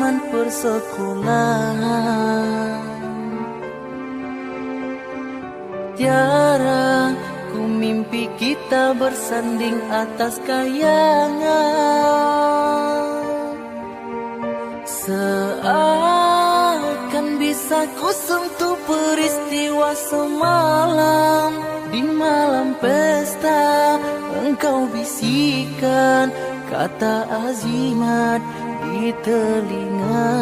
zaman persekolahan. Tiara ku mimpi kita bersanding atas kayangan. Seakan bisa ku sentuh peristiwa semalam. Di malam pesta engkau bisikan kata azimat di telinga.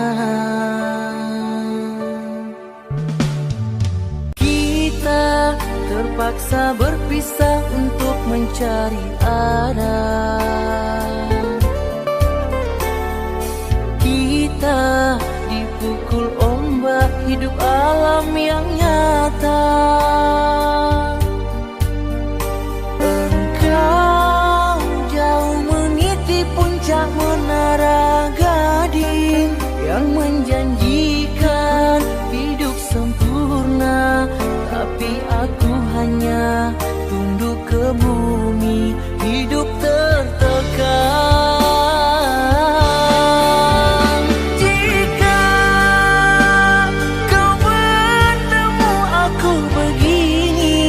Kita terpaksa berpisah untuk mencari arah. Kita dipukul ombak hidup alam yang nyata. Engkau jauh meniti puncak menara gading yang menjanjikan hidup sempurna, tapi aku hanya tunduk ke bumi, hidup tertekan. Jika kau bertemu aku begini,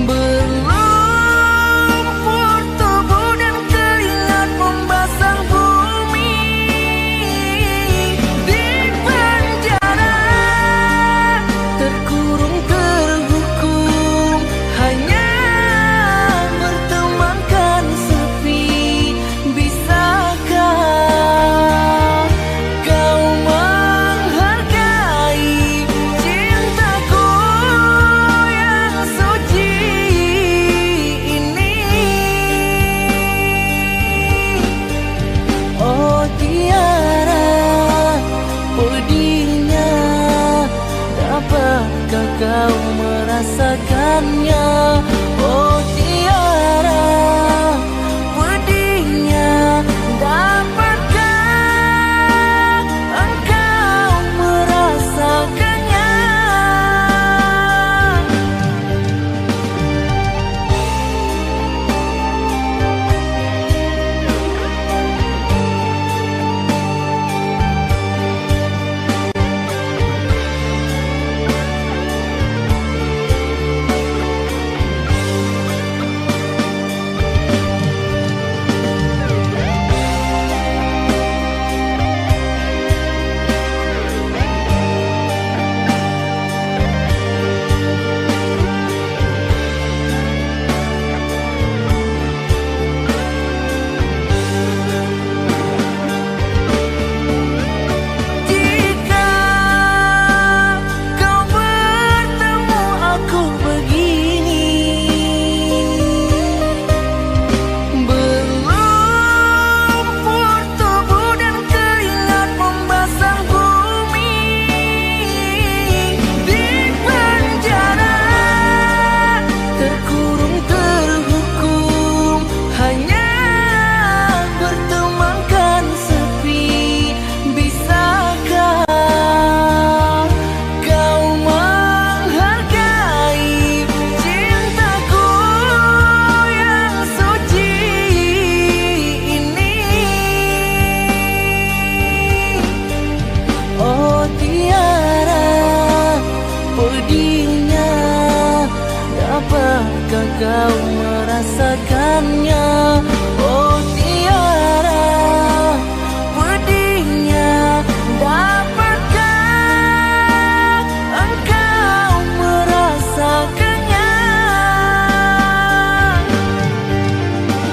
berlumpur tubuh dan keringat membasah bumi. Di penjara terkurung terhukum, hanya bertemankan sepi. Bisakah kau menghargai cintaku yang suci ini? Oh Tiara, pedihnya, dapatkah kau merasakannya? Oh Tiara, pedihnya, dapatkah engkau merasakannya? Jika kau bertemu aku begini, berlumpur tubuh dan keringat membasah bumi. Di penjara terkurung terhukum, hanya bertemankan sepi. Bisakah kau menghargai cintaku yang suci ini? Oh Tiara, pedihnya, dapatkah kau merasakannya? Oh Tiara, pedihnya, dapatkah engkau merasakannya?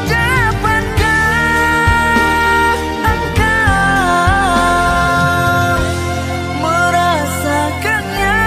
Dapatkah engkau merasakannya?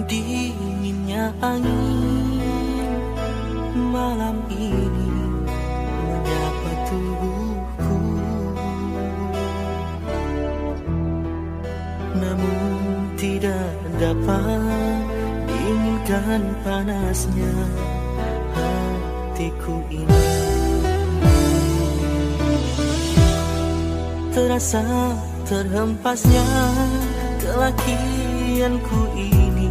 Dinginnya angin malam ini menyapa tubuhku, namun tidak dapat diinginkan panasnya hatiku ini. Terasa terhempasnya kelakianku ini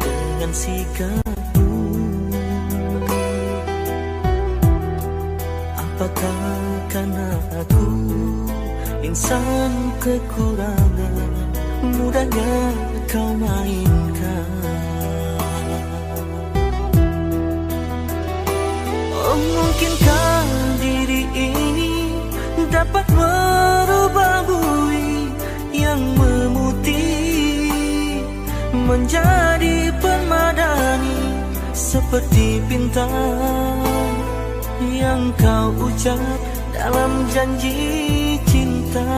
dengan sikapmu. Apakah karena aku insan kekurangan, mudahnya kau mainkan? Oh, mungkinkah diri ini dapat merubah bui yang memutih menjadi permadani, seperti bintang yang kau ucap dalam janji cinta.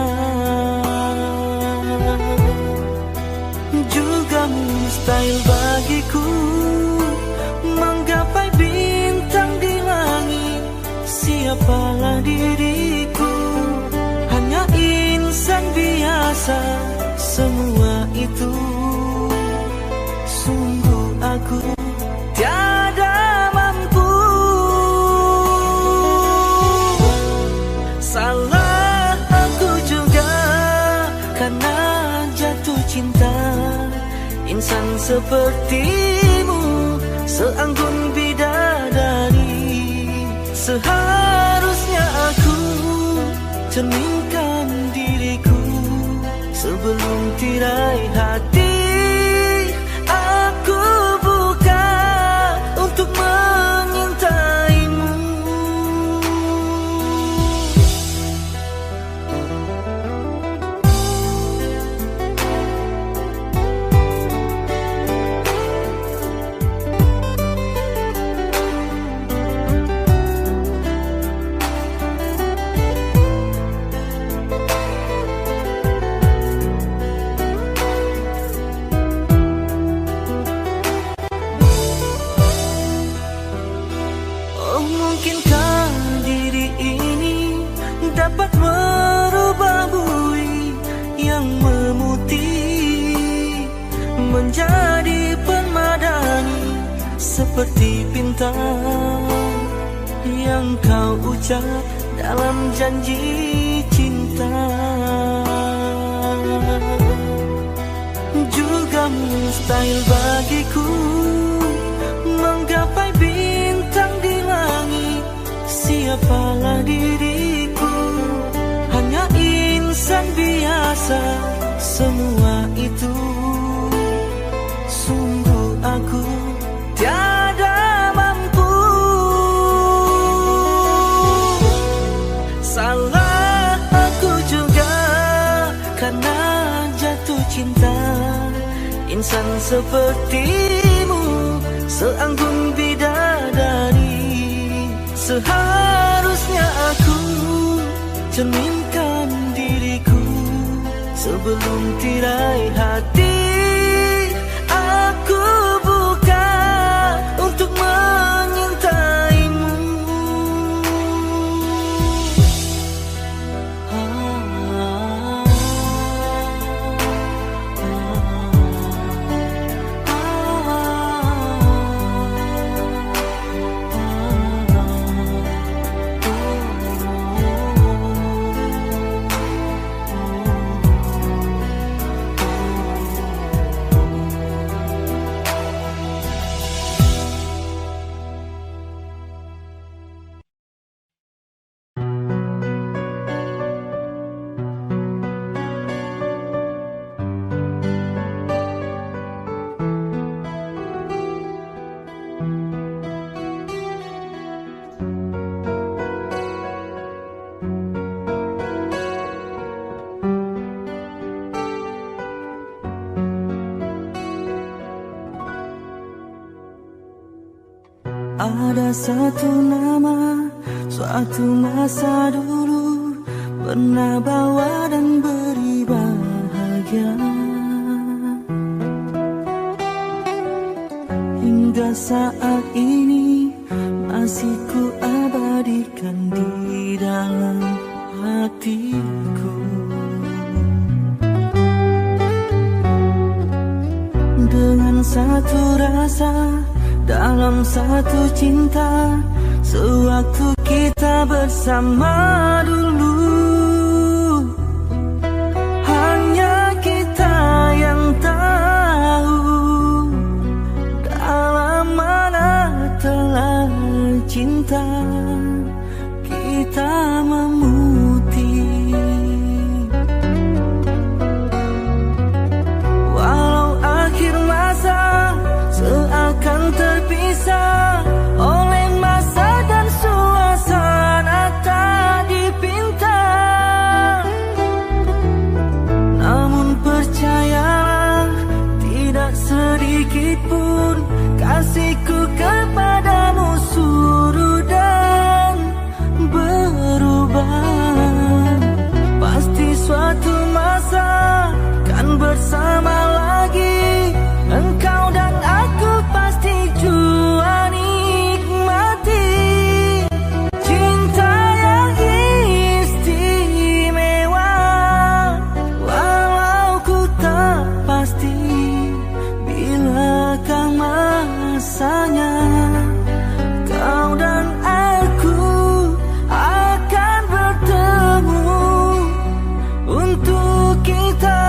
Juga mustahil bagiku menggapai bintang di langit. Siapalah diriku, hanya insan biasa. Semua itu sungguh aku tiada mampu. Salah aku juga karena jatuh cinta. Insan sepertimu seanggun bidadari. Seharusnya aku cerminkan diriku sebelum tirai hati aku buka untuk menyintaimu. Mungkinkah diri ini dapat merubah bui yang memutih menjadi permadani, seperti bintang yang kau ucap dalam janji cinta. Juga mustahil bagiku menggapai bintang di langit. Siapalah diriku, hanya insan biasa. Semua itu sungguh aku tiada mampu. Salah aku juga karena jatuh cinta. Insan sepertimu seanggun bidadari. Seharusnya aku cerminkan diriku sebelum tirai hati aku buka untuk menyintaimu. Ada satu nama, suatu masa dulu pernah bawa dan beri bahagia. hingga saat ini masih ku abadikan di dalam hatiku. Dengan satu rasa, dalam satu cinta, sewaktu kita bersama dulu. Hanya kita yang tahu dalam mana telah cinta kita memutih. Walau akhir masa seakan terpisah oleh masa dan suasana tak dipinta, namun percayalah tidak sedikit pun kasihku kepadamu surut dan berubah. Pasti suatu masa kan bersama lagi, engkau dan aku pasti jua nikmati cinta yang istimewa. Walau ku tak pasti bilakah masanya kau dan aku akan bertemu untuk kita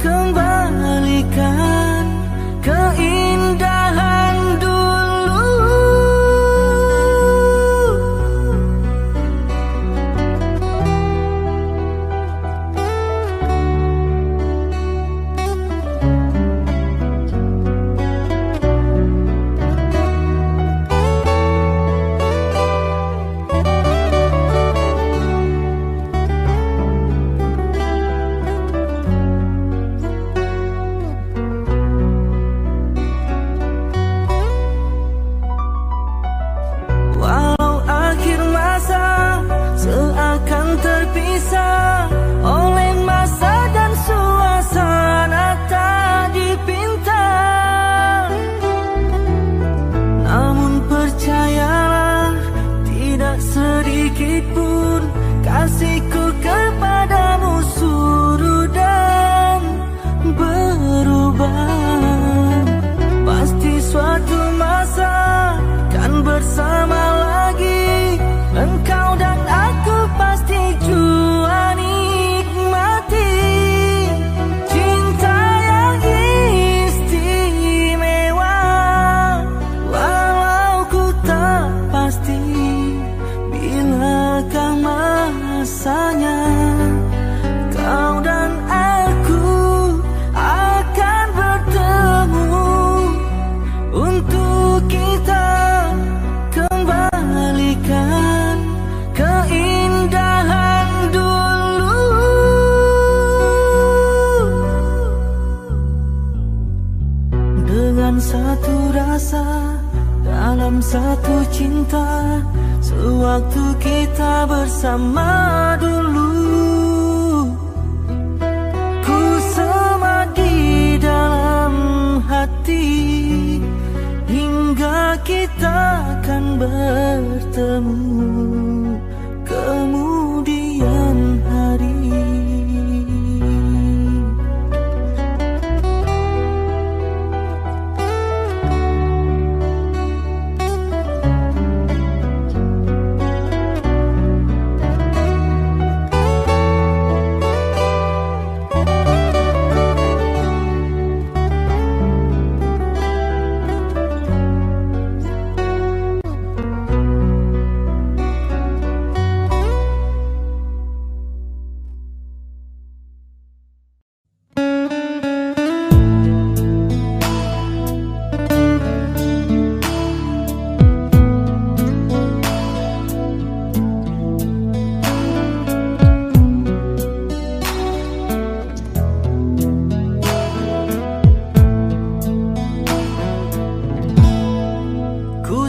kembalikan keindahan dulu. Walau akhir masa seakan terpisah oleh masa dan suasana tak dipinta, namun percayalah tidak sedikit pun kasihku kepadamu surut dan berubah. Pasti suatu masa kan bersama lagi, engkau dan aku pasti jua nikmati cinta yang istimewa. Walau ku tak pasti bilakah masanya kau dan aku akan bertemu untuk kita kembalikan keindahan dulu. Dengan satu rasa, dalam satu cinta, sewaktu kita bersama dulu. Ku semadi dalam hati hingga kita akan bertemu kemudian hari.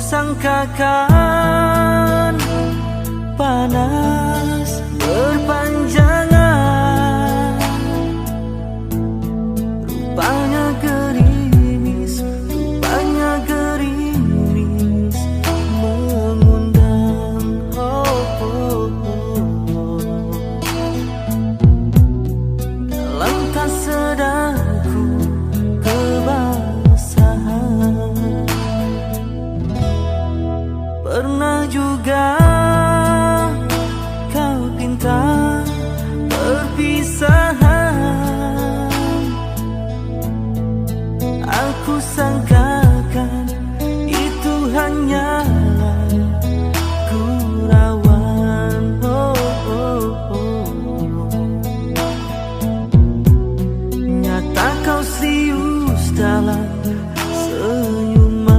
Sangkakan panas berpanjangan, rupanya gerimis, rupanya gerimis. Aku sangkakan itu hanyalah gurauan. Nyata kau serius dalam senyuman.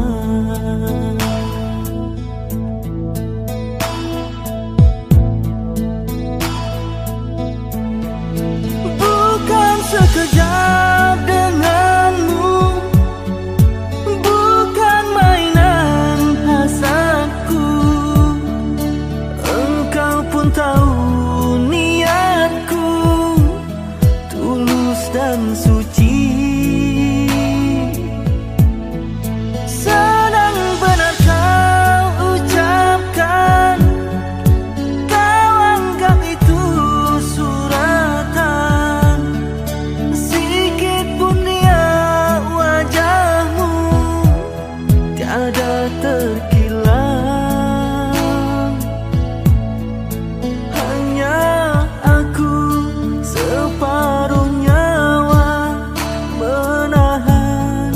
Bukan sekejap denganmu, bukan mainan hasadku. Engkau pun tahu niatku tulus dan suci. Sedang benar kau ucapkan, kau anggap itu suratan. Sikit pun dia wajahmu tiada terkilau. Hanya aku separuh nyawa menahan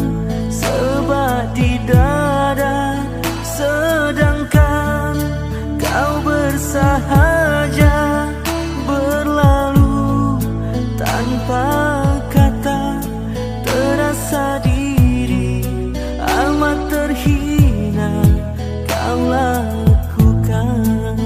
sebat di dada, sedangkan kau bersahaja berlalu tanpa kata. Terasa diri amat terhina kau lakukan.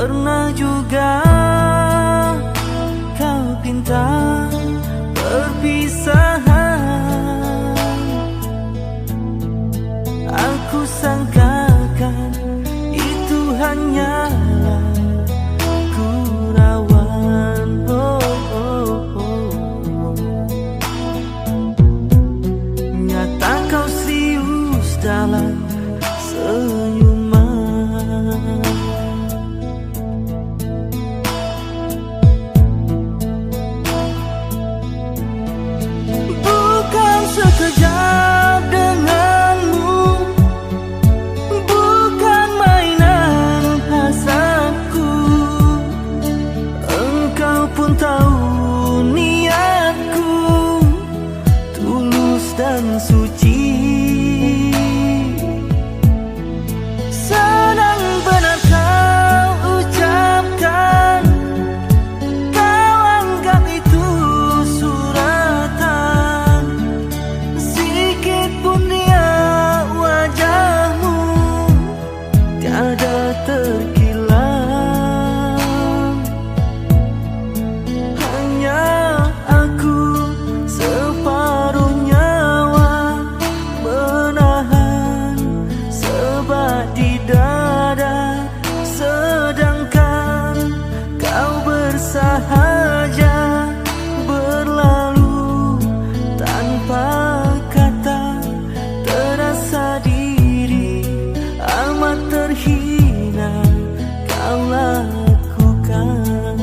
Pernah juga kau pinta perpisahan. Aku sangkakan itu hanyalah gurauan. Nyata kau serius dalam senyuman. Bukan sekejap denganmu, bukan mainan hasadku. Engkau pun tahu niatku tulus dan suci. Sedang benar kau ucapkan, kau anggap itu suratan. Sikit pun dia wajahmu tiada terkilau. Hanya aku separuh nyawa menahan sebat di dada, sedangkan kau bersahaja berlalu tanpa kata. Terasa diri amat terhina kau lakukan.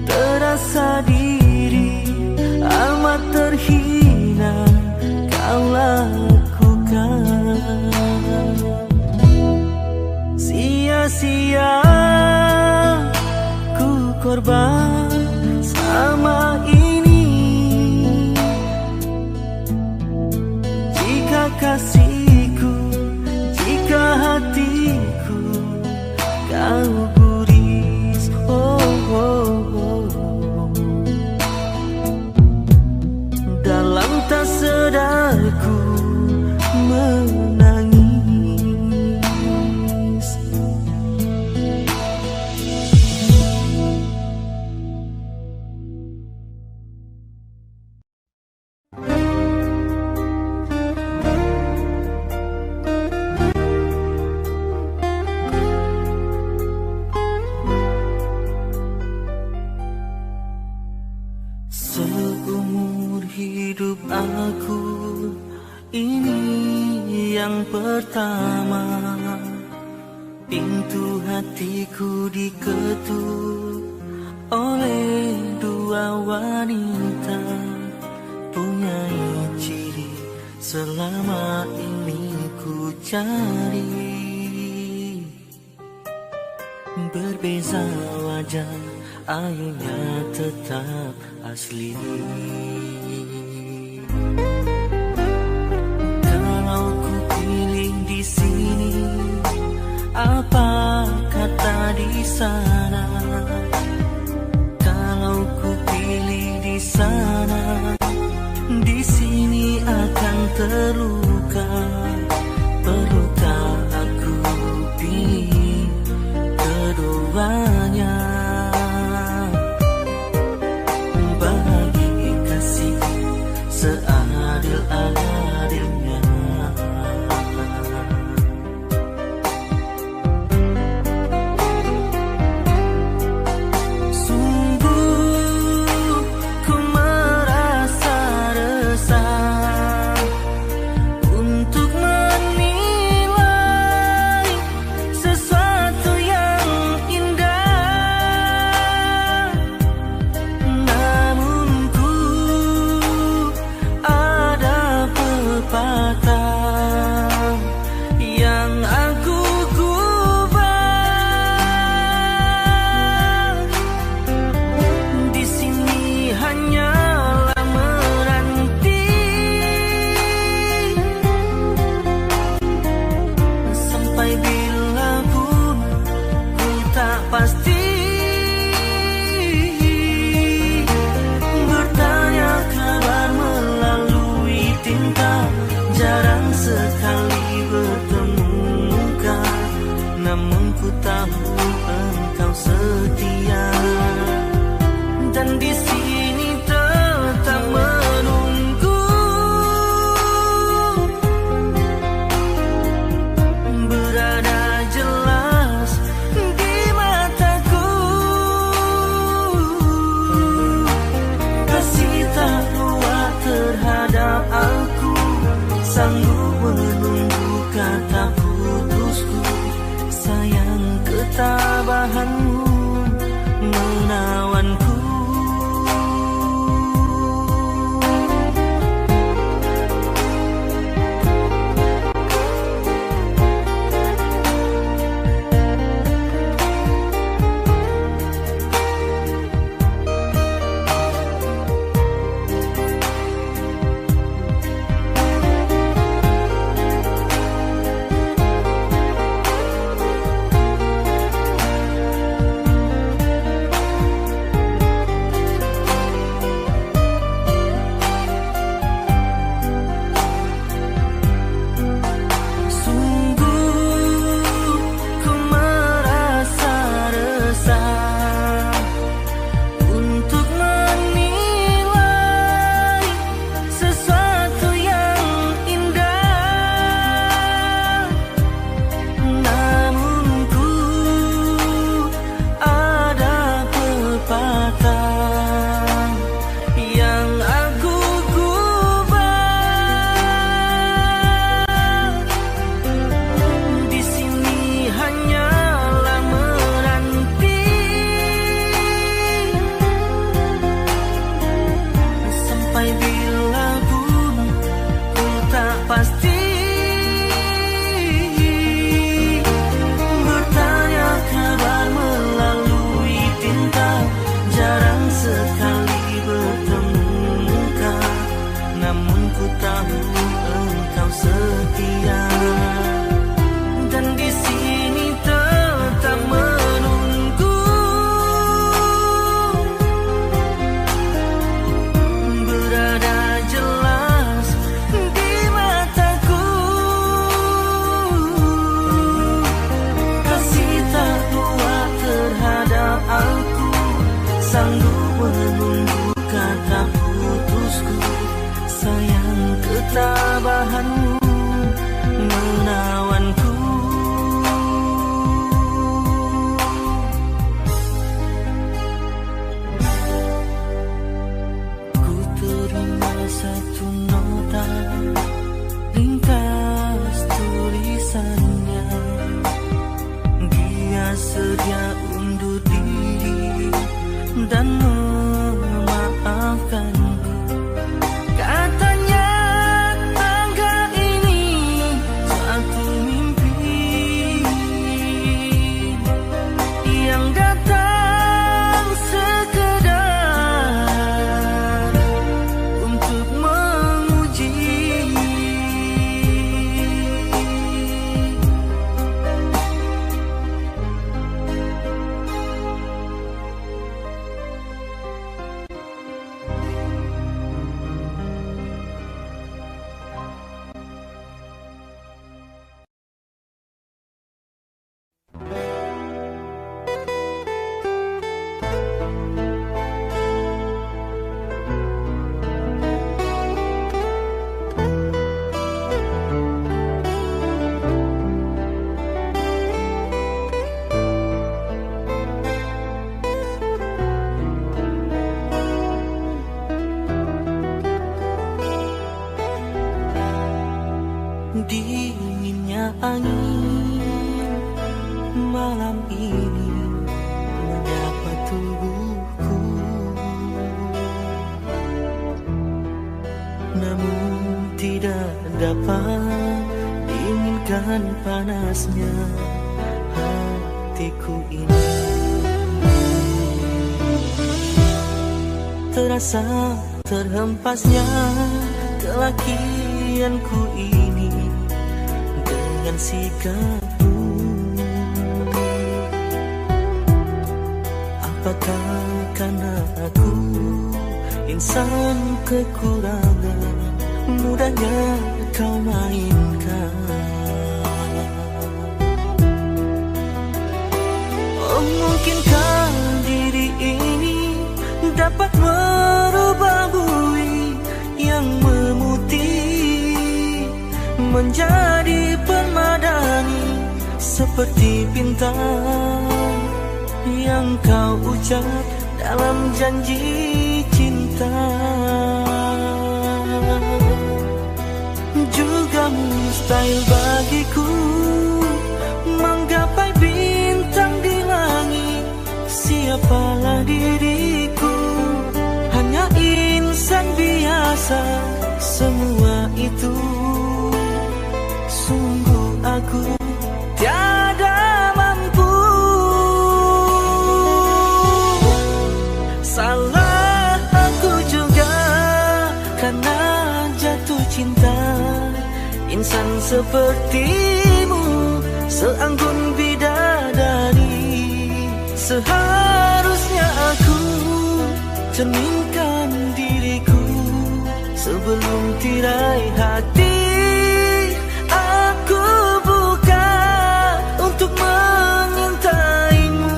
Terasa diri amat terhina kau lakukan. Sia-sia ku korban selama ini. Jika kasihku, jika hatiku kau guris, dalam tak sadarku menangis. yang pertama, pintu hatiku diketuk oleh dua wanita, punya ciri selama ini ku cari. Berbeza wajah, ayunya tetap asli. Kalau ku pilih di sini, apa kata di sana? Kalau ku pilih di sana, di sini akan terluka. Perlukah aku pilih keduanya? Bagi kasih seadil-adilnya. Sungguh ku merasa resah untuk menilai sesuatu yang indah. Namun ku ada pepatah yang aku gubah. Di sini hanyalah menanti sampai bila pun ku tak pasti. Bertanya kabar melalui tinta, jarang sekali bertemu muka. Namun ku tahu engkau setia, dan di sini tetap menunggu. Berada jelas di mataku, kasih tak kuat terhadap aku, sanggup menunggu kata putusku. Sayang ketabahanmu menawanku. dan memaafkan. Katanya tangga ini satu mimpi yang datang sekedar untuk menguji. Dinginnya angin malam ini menyapa tubuhku, namun tidak dapat diinginkan panasnya hatiku ini. Terasa terhempasnya kelakianku ini dengan sikapmu. Apakah karena aku insan kekurangan, mudahnya kau mainkan? Oh, mungkinkah diri ini dapat merubah bui yang memutih menjadi permadani, seperti bintang yang kau ucap dalam janji cinta. Juga mustahil bagiku menggapai bintang di langit. Siapalah diriku, hanya insan biasa. Semua itu sungguh aku tiada mampu. Salah aku juga karena jatuh cinta. Insan sepertimu seanggun bidadari. Seharusnya aku cerminkan diriku sebelum tirai hati aku buka untuk mengintaimu.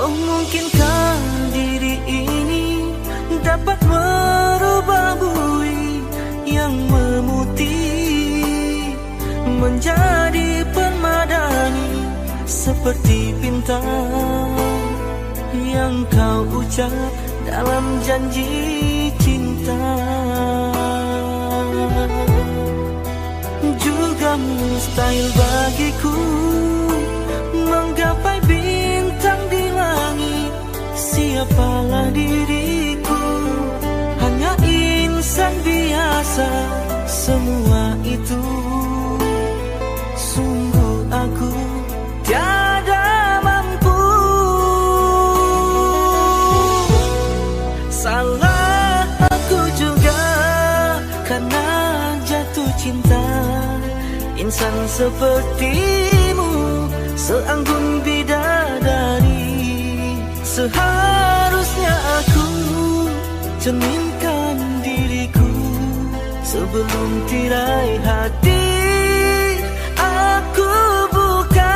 Mungkinkah diri ini dapat merubah bui yang memutih menjadi permadani, seperti bintang yang kau ucap dalam janji cinta. Juga mustahil bagiku menggapai bintang di langit. Siapalah diriku, hanya insan biasa. Semua itu sungguh aku tiada mampu. Salah aku juga karena jatuh cinta. Insan sepertimu seanggun bidadari. Seharusnya aku cerminkan diriku sebelum tirai hati aku buka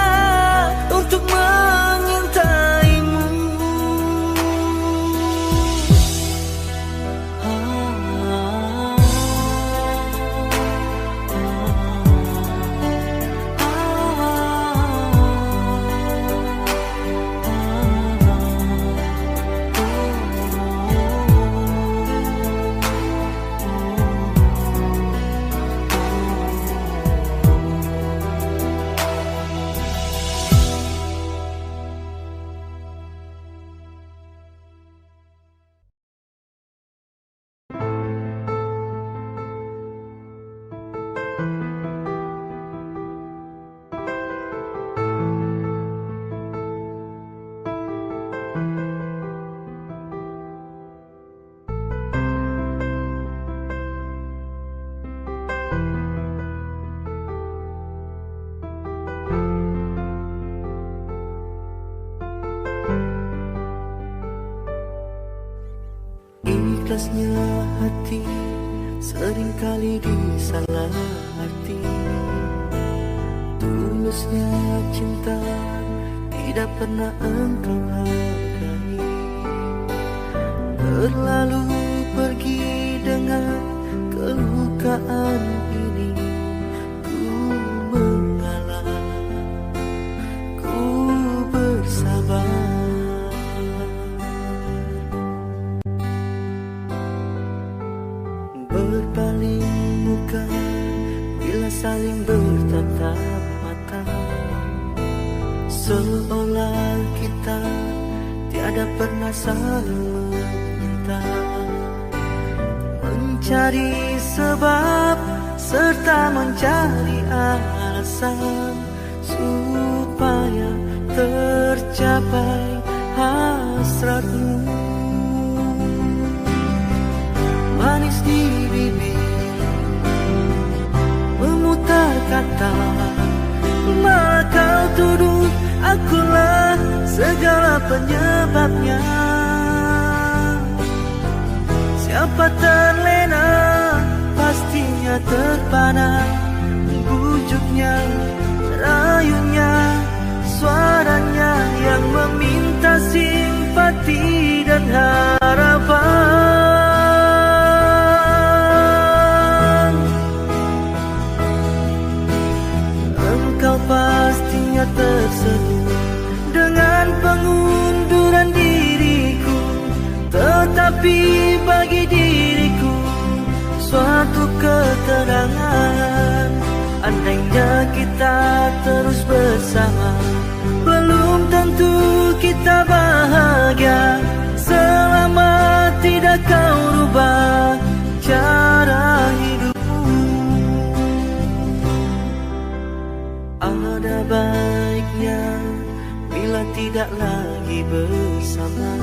untuk mengintaimu. Ikhlasnya hati seringkali disalah arti. Tulusnya cinta tidak pernah engkau hargai. Berlalu pergi dengan kelukaan ini. Ku mengalah, ku bersabar. Berpaling muka bila saling bertatap mata, seolah kita tiada pernah saling meminta. Mencari sebab serta mencari alasan supaya tercapai hasratmu. Manis di bibir memutar kata, malah kau tuduh akulah segala penyebabnya. Siapa terlena pastinya terpana. Bujuknya, rayunya, suaranya yang meminta simpati dan harapan. Engkau pastinya terseduh dengan pengunduran diriku, tetapi bagi diriku suatu keterangan. Andainya kita terus bersama, belum tentu kita bahagia selama tidak kau rubah cara hidupmu. Ada baiknya bila tidak lagi bersama.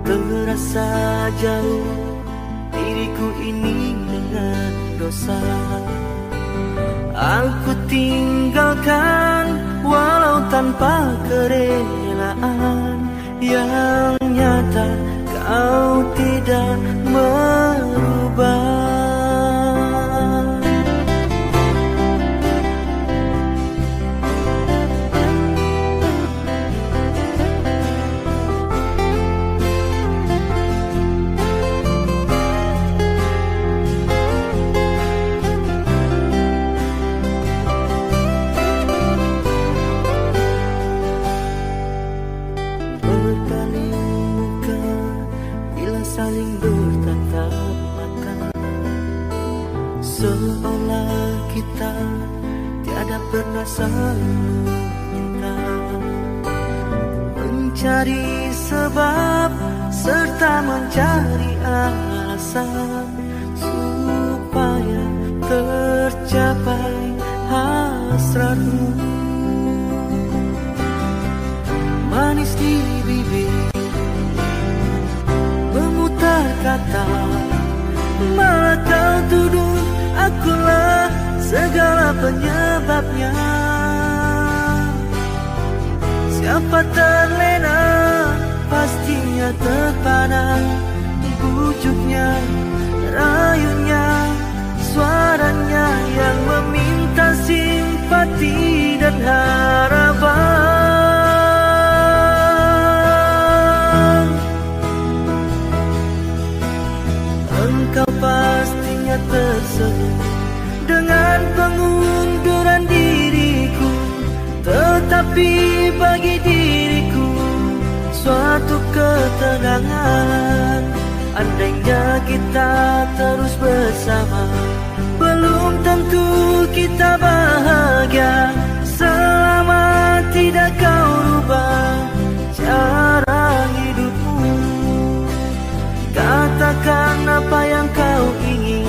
Terasa jauh diriku ini dengan dosa. Aku tinggalkan walau tanpa kerelaan. Yang nyata kau tidak merubah. Saling bertatap mata, seolah kita tiada pernah saling meminta. Mencari sebab serta mencari alasan supaya tercapai hasratmu. Manis di bibir memutar kata, malah kau tuduh akulah segala penyebabnya. Siapa terlena pastinya terpana. Bujuknya, rayunya, suaranya yang meminta simpati dan harapan. Engkau pastinya tersenyum dengan pengunduran diriku, tetapi bagi diriku suatu ketenangan. Andainya kita terus bersama, belum tentu kita bahagia selama tidak kau rubah cara hidupmu. Katakan apa yang kau ingin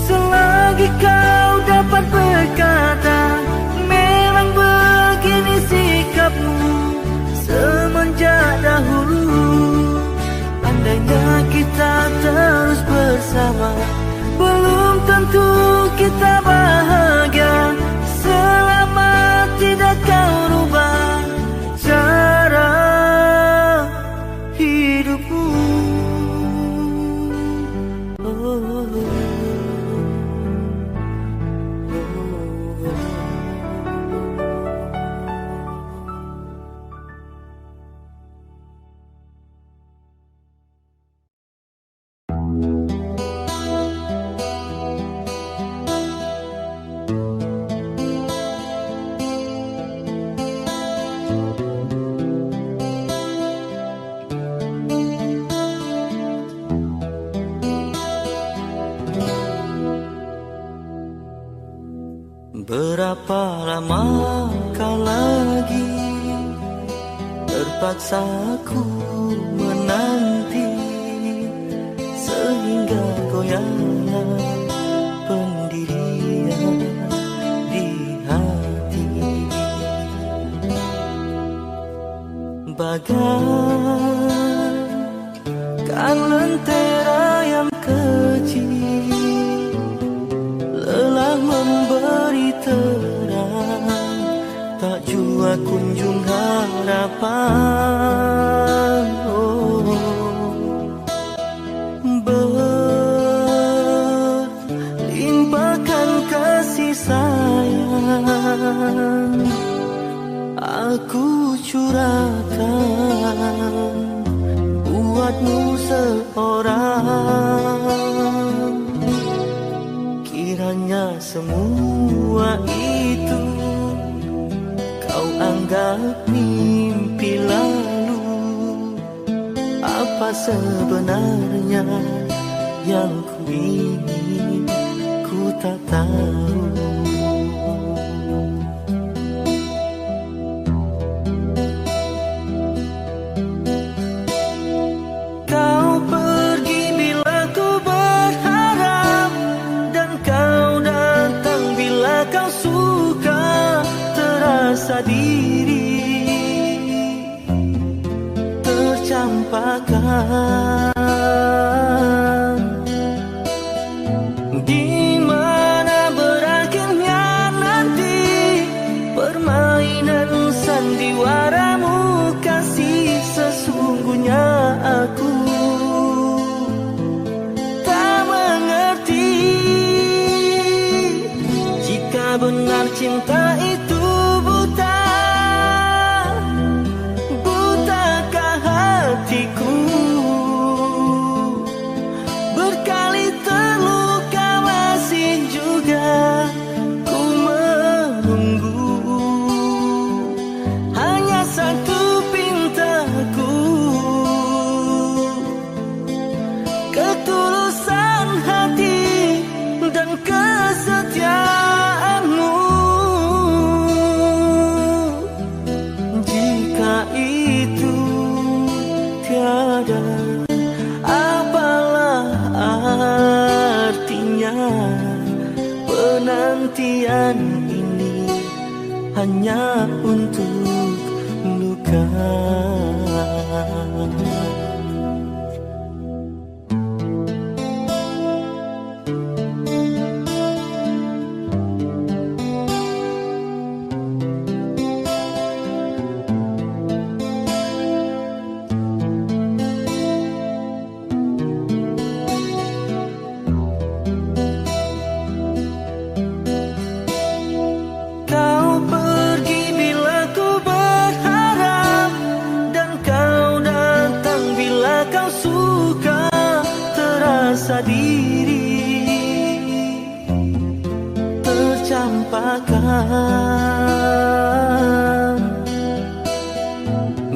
selagi kau dapat berkata. Memang begini sikapmu semenjak dahulu. Andainya kita terus bersama, belum tentu kita bahagia selama tidak kau rubah cara hidupmu. Berapa lamakah lagi terpaksa ku menanti, sehingga goyah pendirian di hati. Bagaikan lentera yang kecil, lelah memberi terang, tak jua kunjung harapan. Berlimpahkan kasih sayang, aku curahkan buatmu seorang. Kiranya semua itu kau anggap mimpi lalu. Apa sebenarnya yang ku ingin, ku tak tahu. Kau pergi bila ku berharap, dan kau datang bila kau suka. Terasa diri tercampakkan, di mana berakhirnya nanti permainan sandiwaramu. Kasih sesungguhnya aku tak mengerti, jika benar cinta itu buta. Butakah hatiku, berkali terluka masih juga ku menunggu. Hanya satu pintaku, ketulusan hati dan kesetiaanmu. Jika itu tiada, apalah artinya penantian ini hanya untuk luka. Kau pergi bila ku berharap, dan kau datang bila kau suka. Terasa diri tercampakkan,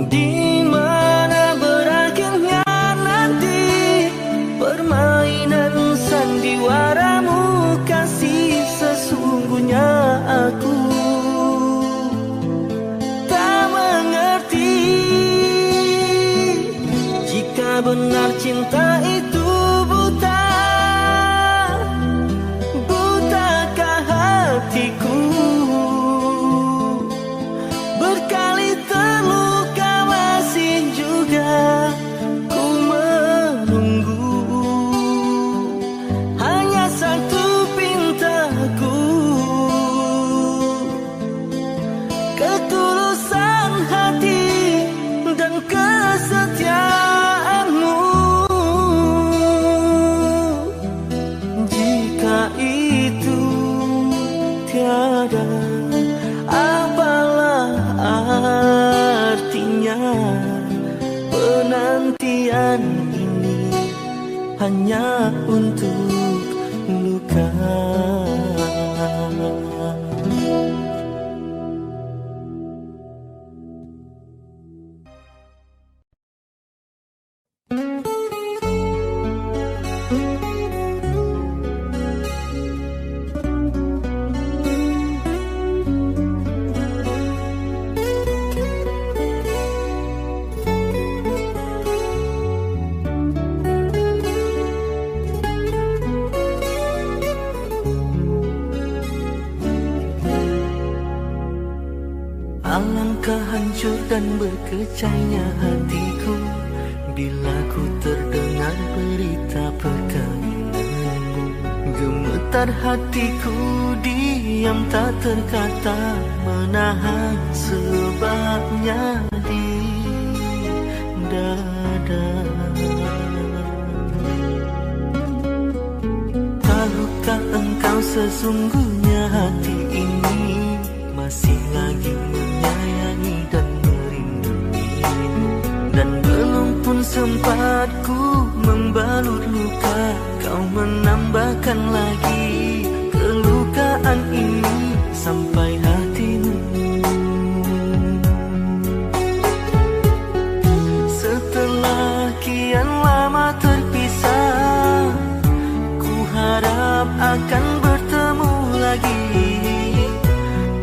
di mana berakhirnya nanti permainan sandiwaramu. Kasih sesungguhnya aku tak mengerti, jika benar cinta itu buta. Butakah hatiku, berkali terluka masih juga ku menunggu. Hanya satu pintaku, ketulusan hati dan kesetiaanmu. Jika itu tiada, apalah artinya penantian ini hanya untuk luka. Alangkah hancur dan berkecainya hatiku bila ku terdengar berita perkawinanmu. Gemetar hatiku diam tak terkata, menahan sebabnya di dada. Tahukah engkau sesungguhnya hati ini masih lagi menyayangi dan merindungimu. Dan belum pun sempat ku membalut luka, kau menambahkan lagi kelukaan ini sampai hatimu. Setelah kian lama terpisah, ku harap akan bertemu lagi.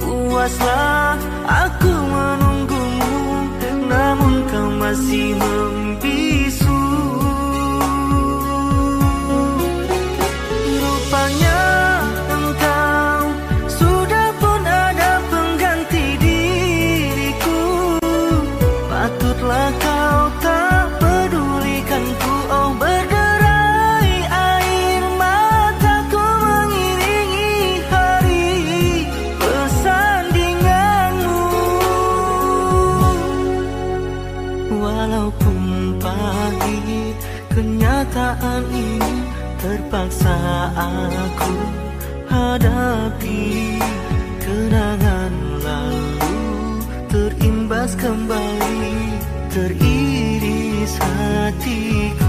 Puaslah aku menunggumu, namun kau masih membisu. Rupanya engkau sudah pun ada pengganti diriku. Patutlah kau tak pedulikanku. Oh, berderai air mataku mengiringi hari persandinganmu. Walaupun pahit kenyataan ini, terpaksa aku hadapi. Kenangan lalu terimbas kembali, teriris hatiku.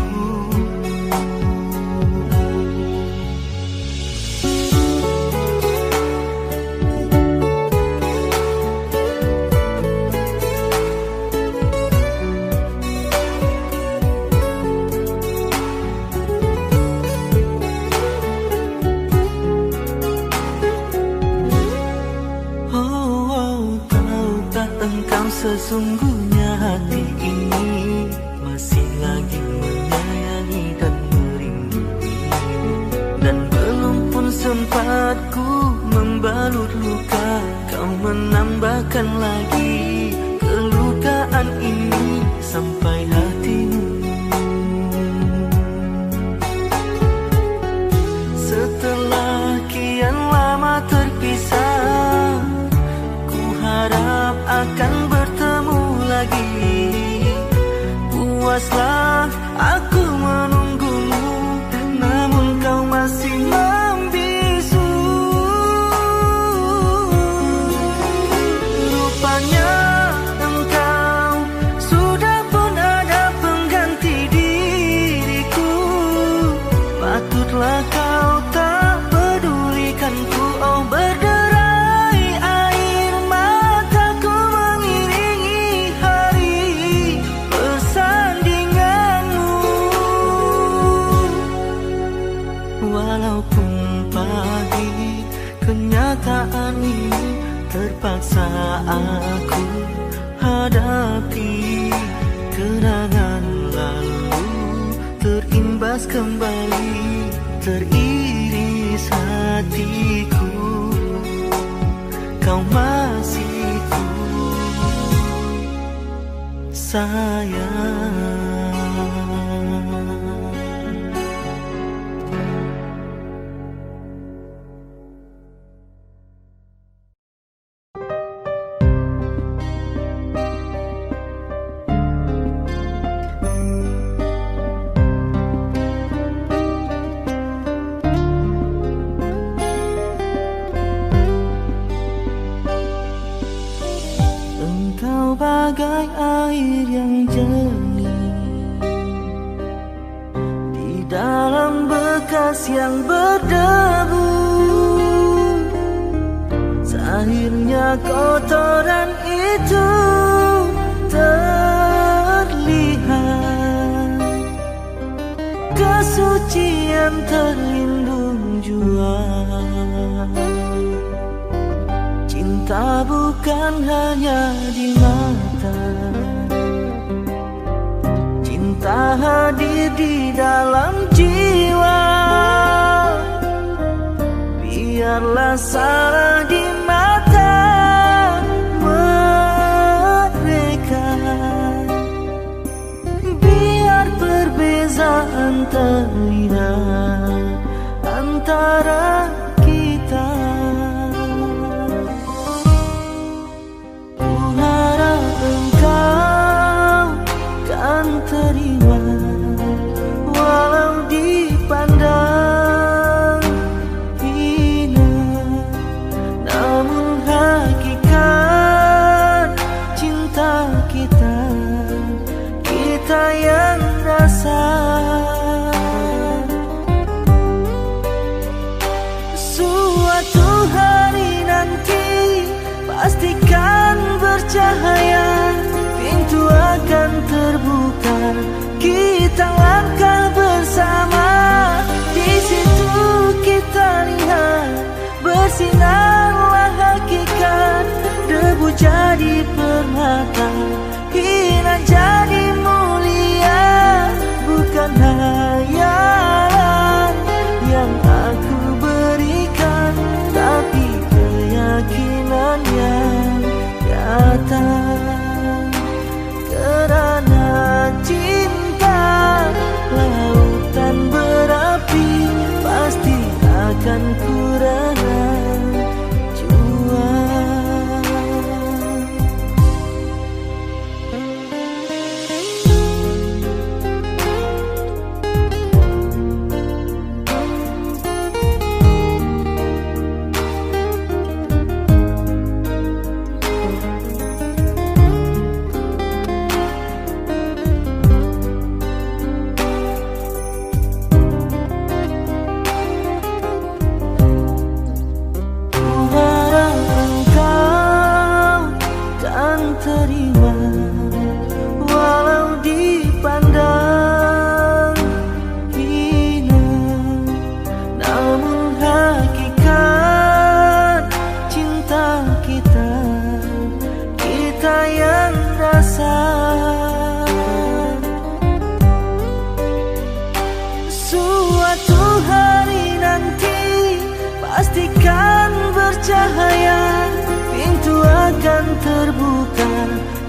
Sesungguhnya hati ini masih lagi menyayangi dan merindungimu. Dan belum pun sempat ku membalut luka, kau menambahkan lagi kelukaan ini sampai hatimu. Setelah kian lama terpisah, ku harap akan bertemu lagi. Puaslah aku menunggumu, namun kau masih membisu. Rupanya engkau sudah pun ada pengganti diriku. Patutlah kau tak pedulikanku. Oh, berderai air mataku mengiringi hari persandinganmu. Walaupun pahit kenyataan ini, terpaksa aku hadapi. Kenangan lalu terimbas kembali, teriris hatiku. Kau masih ku sayang. Engkau bagai air yang jernih di dalam bekas yang berdebu. Akhirnya kotoran itu terlihat, kesucian terlindung jua. Cinta bukan hanya di mata, cinta hadir di dalam jiwa. Biarlah salah di mata kita langkah bersama. Di situ kita lihat bersinarlah hakikat. Debu jadi permata, hina jadi mulia. Bukan hayalan yang aku berikan, tapi keyakinan yang nyata. Kerana cinta lautan berapi, pasti akan ku rela jual. Terima walau dipandang hina, namun hakikat cinta kita, kita yang rasa. Suatu hari nanti pastikan bercahaya, pintu akan terbuka,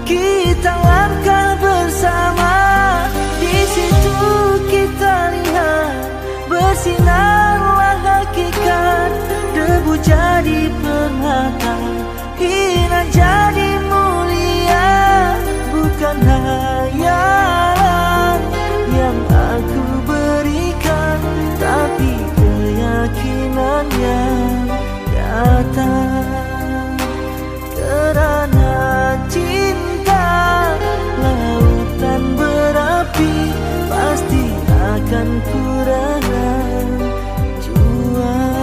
kita langkah bersama. Di situ kita lihat bersinarlah hakikat. Debu jadi permata, hina jadi mulia. Bukan hayalan yang aku berikan, tapi keyakinan yang nyata. Kerana cinta lautan berapi, pasti akan ku rela jual.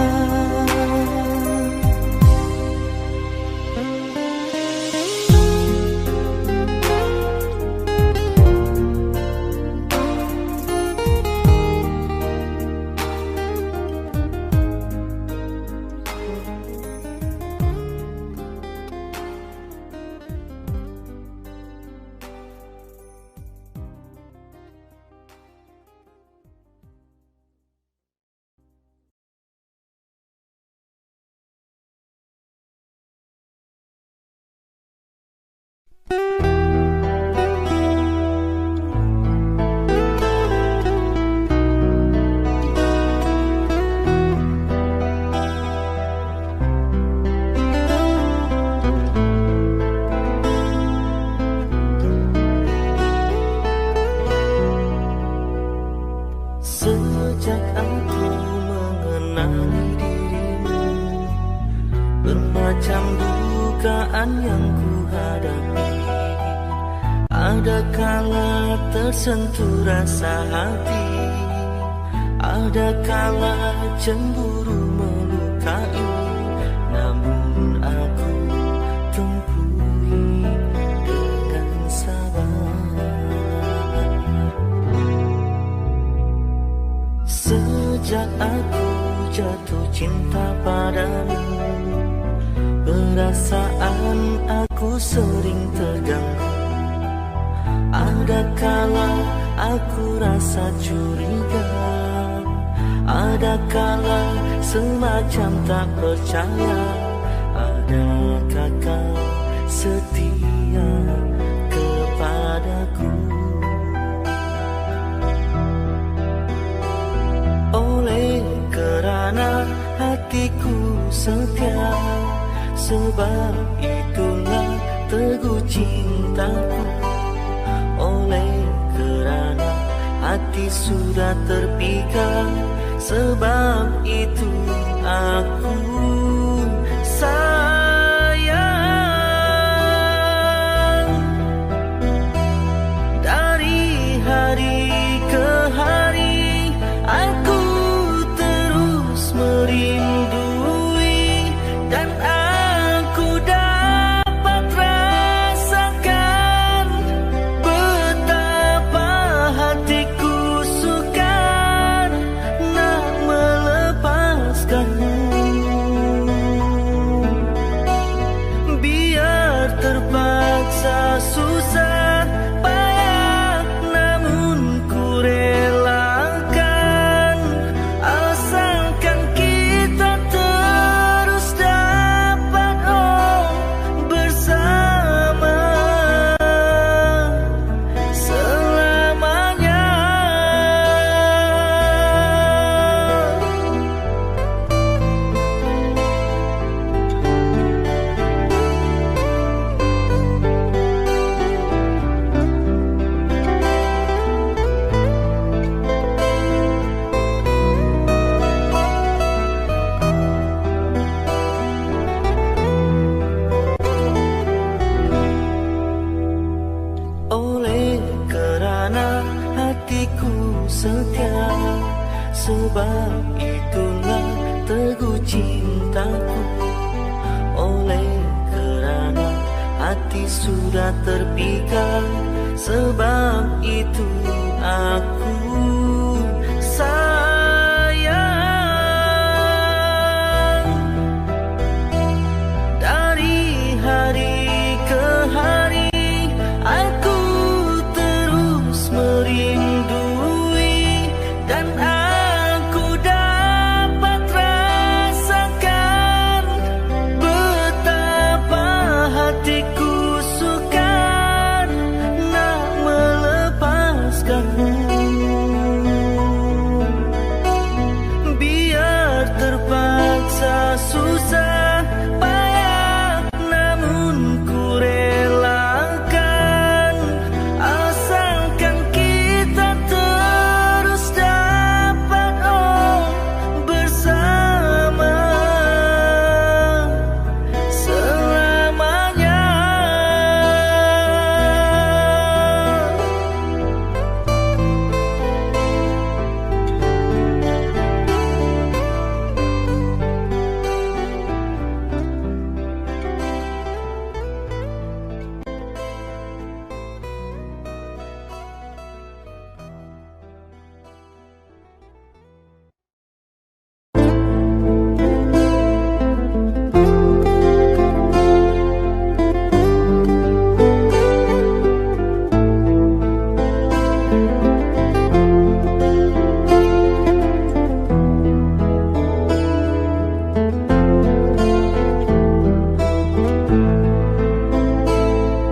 Sejak aku mengenali dirimu, bermacam dugaan yang ku hadapi. Ada kala tersentuh rasa hati, ada kala cemburu melukai. Namun aku tempuhi dengan sabar. Sejak aku jatuh cinta padamu, perasaan aku sering terganggu. Ada kala aku rasa curiga, ada kala semacam tak percaya. Adakah kau setia kepadaku? Oleh kerana hatiku setia, sebab itulah teguh cintaku. Oleh kerana hati sudah terpikat, sebab itu aku sayang. Dari hari ke hari aku terus merindui, dan aku dapat rasakan betapa Biar terpaksa susah payah, namun ku relakan, asalkan kita terus dapat bersama selamanya. Oleh kerana hatiku setia, sebab itulah teguh cintaku. Oleh kerana hati sudah terpikat, sebab itu aku sayang. Dari hari ke hari aku terus merindui, dan aku dapat rasakan betapa hatiku sukar nak melepaskanmu. Biar terpaksa susah payah, namun ku relakan, asalkan kita terus dapat bersama selamanya.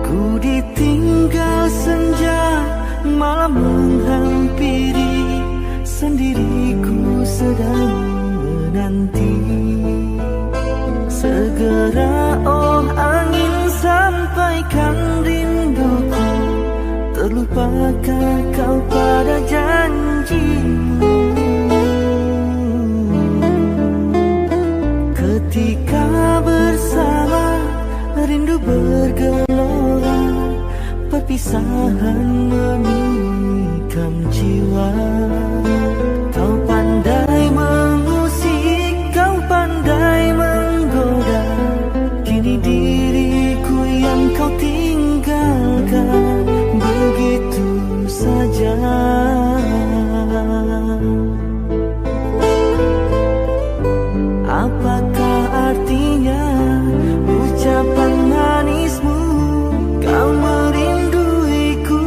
Ku ditinggal senja, malam menghampiri, sendiriku sedang menanti. Segera oh angin sampaikan rinduku, terlupakah kau pada janjimu? Ketika bersama rindu bergelora, perpisahan menikam jiwa. Kau pandai mengusik, kau pandai menggoda, kini diriku yang kau tinggalkan begitu saja. Apakah artinya ucapan manismu, kau merinduiku?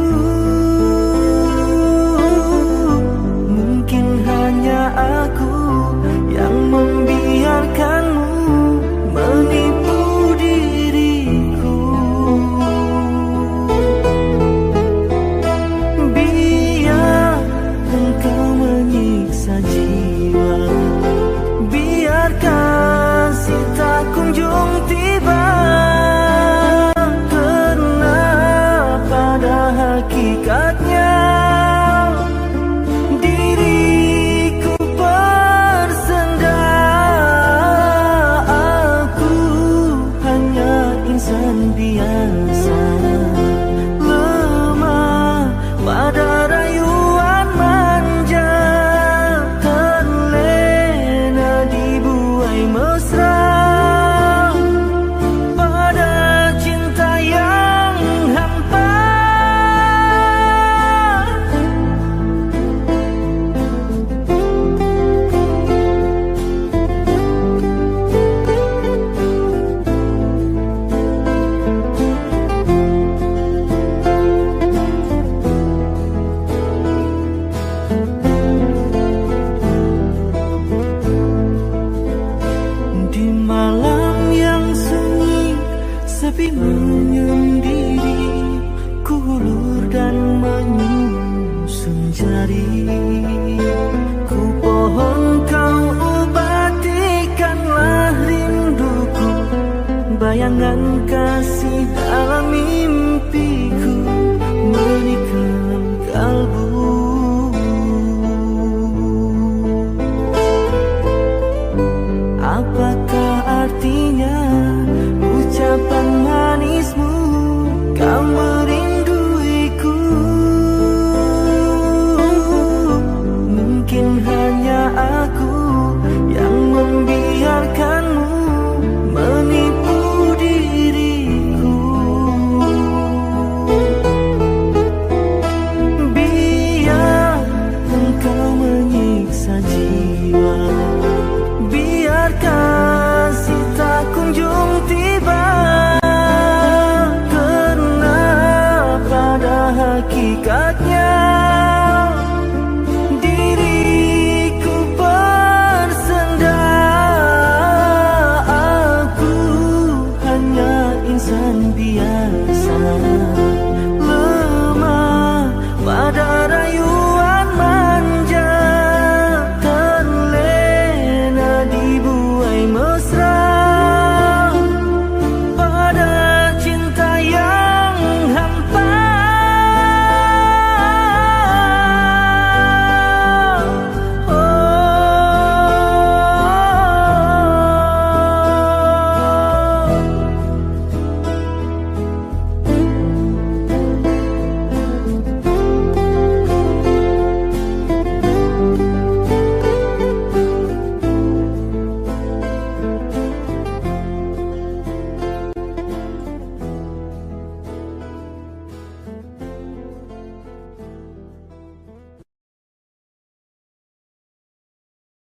Mungkin hanya aku yang membiarkanmu menipu diriku. Biar engkau menyiksa jiwa, biar kasih tak kunjung tiba, karena pada hakikatnya diriku bersenda. Aku hanya insan biasa, lemah pada rayuan manja, terlena dibuai mesra pada cinta yang hampa. sepi menyendiri, ku hulur dan menyusun jari. Ku pohon kau obatikanlah rinduku, bayangan kasih dalam mimpiku menikam kalbu. Apakah artinya ucapan manismu, kau merinduiku? Mungkin hanya aku yang membiarkanmu menipu diriku. Biar engkau menyiksa jiwa, biar kasih tak kunjung tiba, karena pada hakikatnya diriku bersenda. Aku hanya insan biasa.